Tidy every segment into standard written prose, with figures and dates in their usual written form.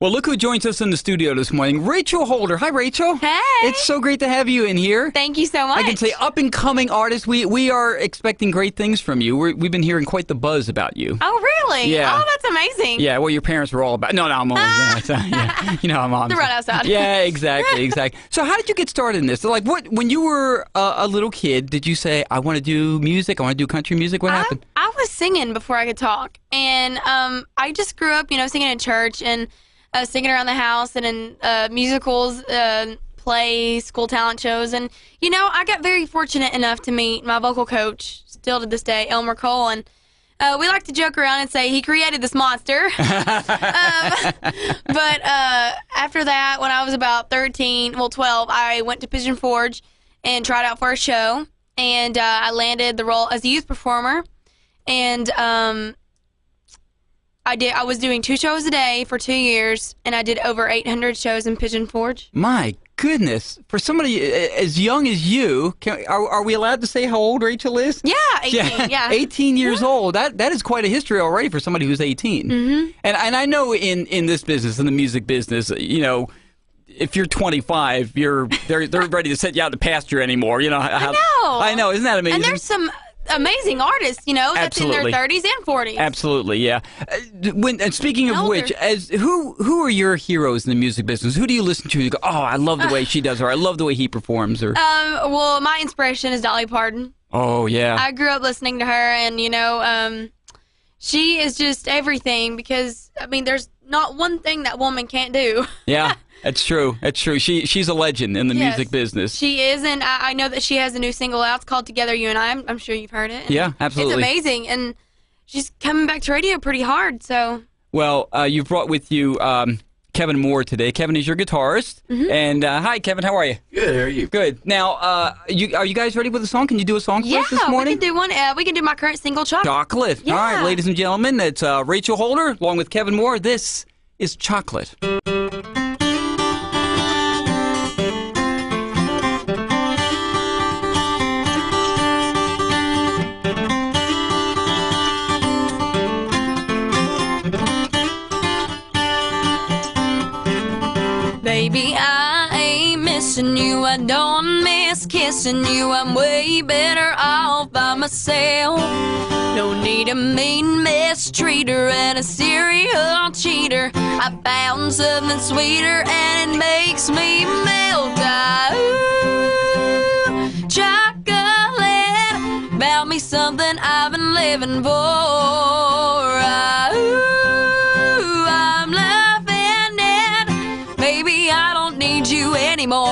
Well, look who joins us in the studio this morning. Rachel Holder. Hi, Rachel. Hey. It's so great to have you in here. Thank you so much. I can say up-and-coming artist. We are expecting great things from you. We've been hearing quite the buzz about you. Oh, really? Yeah. Oh, that's amazing. Yeah, well, your parents were all about... No, I'm on. Yeah, you know, I'm on. The run outside. Yeah, exactly. So how did you get started in this? So, like, when you were a little kid, did you say, I want to do music, I want to do country music? What happened? I was singing before I could talk. And I just grew up, singing in church and singing around the house and in musicals, plays, school talent shows. And, I got very fortunate enough to meet my vocal coach, still to this day, Elmer Cole. And we like to joke around and say he created this monster. But after that, when I was about 12, I went to Pigeon Forge and tried out for a show. And I landed the role as a youth performer. And I was doing 2 shows a day for 2 years, and I did over 800 shows in Pigeon Forge. My goodness. For somebody as young as you, are we allowed to say how old Rachel is? Yeah, 18. Yeah. 18 years old. That is quite a history already for somebody who's 18. Mm-hmm. And I know in this business, in the music business, if you're 25, they're ready to set you out to pasture anymore. I know. Isn't that amazing? And there's some amazing artists, that's in their 30s and 40s. Absolutely, yeah. And speaking of which, who are your heroes in the music business? Who do you listen to? You go, oh, I love the way she does, or I love the way he performs, or. Well, my inspiration is Dolly Parton. Oh yeah. I grew up listening to her, and she is just everything. Because there's not one thing that woman can't do. Yeah. That's true. She's a legend in the music business. She is, and I know that she has a new single out. It's called Together You and I. I'm sure you've heard it. Yeah, absolutely. It's amazing, and she's coming back to radio pretty hard. So. Well, you've brought with you Kevin Moore today. Kevin is your guitarist. Mm-hmm. And hi, Kevin. How are you? Good. How are you? Good. Now, are you guys ready with a song? Can you do a song for us this morning? Yeah, we can do one. We can do my current single, Chocolate. Chocolate. Yeah. All right, ladies and gentlemen, it's Rachel Holder along with Kevin Moore. This is Chocolate. Baby, I ain't missing you, I don't miss kissing you. I'm way better off by myself. No need a mean mistreater and a serial cheater. I found something sweeter and it makes me melt. Ooh, chocolate, found me something I've been living for. I'm loving it. Baby, I don't need you anymore.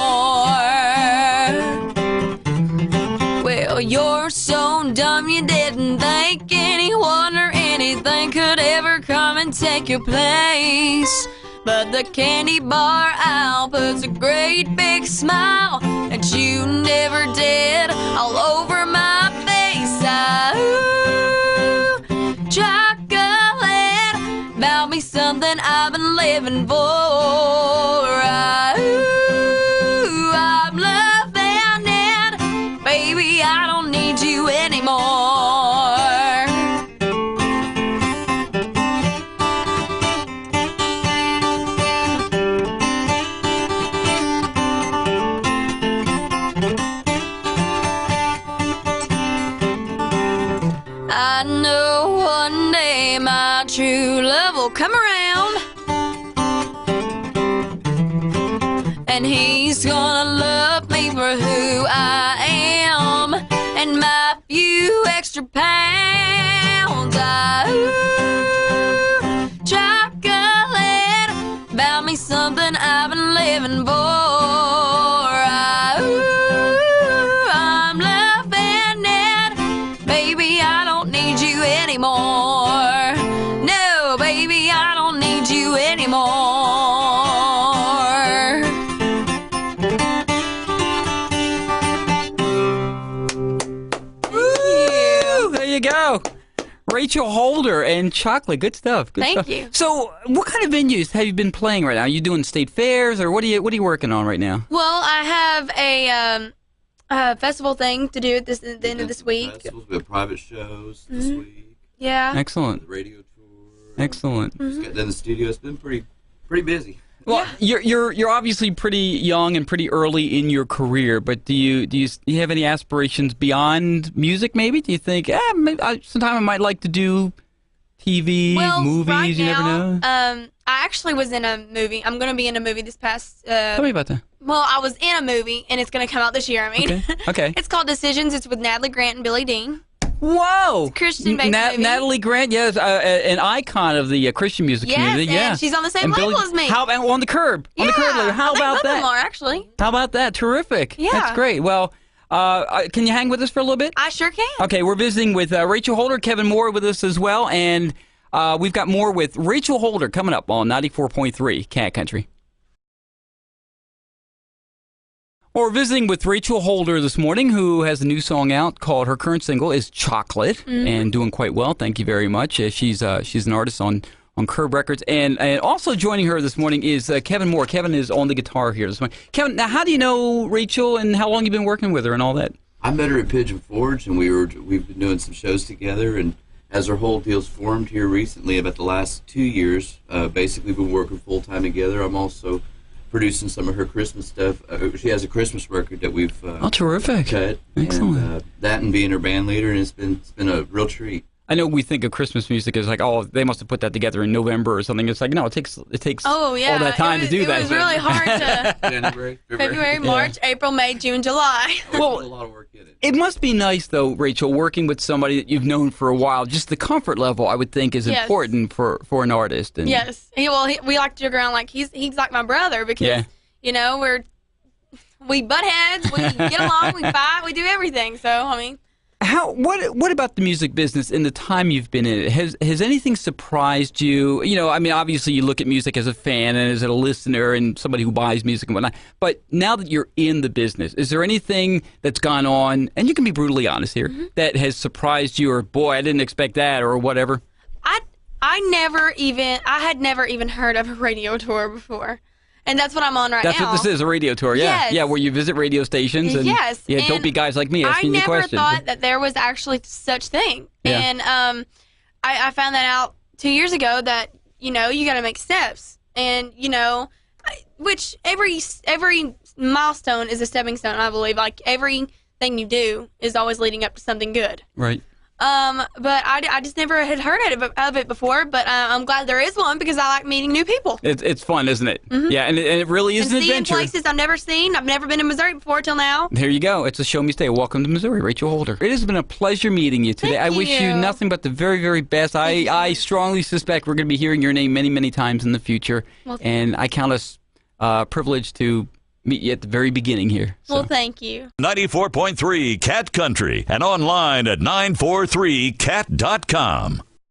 Well, you're so dumb you didn't think anyone or anything could ever come and take your place. But the candy bar owl puts a great big smile that you never did all over my face. Ooh, chocolate, about me something I've been living for. Ooh, I'm loving it. Baby, I don't need you anymore. I know one day my true love will come around, and he's gonna love me for who I am and my few extra pounds. Ooh, chocolate, about me something I've been living for. Ooh, I'm loving it. Baby, I don't need you anymore. No, baby, I don't need you anymore. There you go. Rachel Holder and Chocolate. Good stuff. Good Thank stuff. you. So, what kind of venues have you been playing right now? Are you doing state fairs, or what are you working on right now? Well, I have a festival thing to do at the end of this week. Festivals, we have private shows this week. Yeah. Excellent. The radio tour. Excellent. Just got done in the studio. It's been pretty Pretty busy. Well, you're obviously pretty young and pretty early in your career, but do you have any aspirations beyond music? Maybe do you think maybe sometime I might like to do TV, movies? Right you never now, know. I actually was in a movie. I'm going to be in a movie this past. Tell me about that. Well, I was in a movie, and it's going to come out this year. I mean, Okay. It's called Decisions. It's with Natalie Grant and Billy Dean. Whoa! Christian-based movie. Natalie Grant, yes, an icon of the Christian music community. Yes, and she's on the same label as me. How about on the curb? On the curb label. How about both that? of them are, actually. How about that? Terrific. Yeah. That's great. Well, can you hang with us for a little bit? I sure can. Okay, we're visiting with Rachel Holder, Kevin Moore with us as well, and we've got more with Rachel Holder coming up on 94.3 Cat Country. Well, we're visiting with Rachel Holder this morning, who has a new song out called, her current single is Chocolate, and doing quite well. Thank you very much. She's an artist on Curb Records. And also joining her this morning is Kevin Moore. Kevin is on the guitar here this morning. Kevin, now how do you know Rachel and how long you been working with her and all that? I met her at Pigeon Forge, and we've been doing some shows together. And as our whole deal's formed here recently, about the last 2 years, basically been working full time together. I'm also producing some of her Christmas stuff. She has a Christmas record that we've terrific. cut. Excellent. And, that and being her band leader, and it's been a real treat. I know we think of Christmas music as like, oh, they must have put that together in November or something. It's like, no, it takes all that time to do that. It was really hard to January, February, March, April, May, June, July. Well, a lot of work in it. It must be nice, though, Rachel, working with somebody that you've known for a while. Just the comfort level, I would think, is important for an artist. And yes. We like to joke around like he's like my brother because, we butt heads, we get along, we fight, we do everything. So, I mean. What about the music business in the time you've been in it? Has anything surprised you? You know, I mean, obviously you look at music as a fan and as a listener and somebody who buys music and whatnot. But now that you're in the business, is there anything that's gone on, and you can be brutally honest here, that has surprised you, or boy, I didn't expect that, or whatever? I had never even heard of a radio tour before. And that's what I'm on right now. That's what this is, a radio tour, yeah. Yes. Yeah, where you visit radio stations and dopey guys like me asking you questions. I never thought that there was actually such thing. Yeah. And I found that out 2 years ago that, you got to make steps. And, which every milestone is a stepping stone, I believe. Like, everything you do is always leading up to something good. Right. But I just never had heard of it before, but I'm glad there is one because I like meeting new people. It's fun, isn't it? Yeah, and it really is an adventure. Seeing places I've never seen. I've never been in Missouri before till now. There you go. It's a show me stay. Welcome to Missouri, Rachel Holder. It has been a pleasure meeting you today. Thank I wish you nothing but the very, very best. I strongly suspect we're going to be hearing your name many, many times in the future, and I count us privileged to meet you at the very beginning here. So. Well, thank you. 94.3 Cat Country and online at 943cat.com.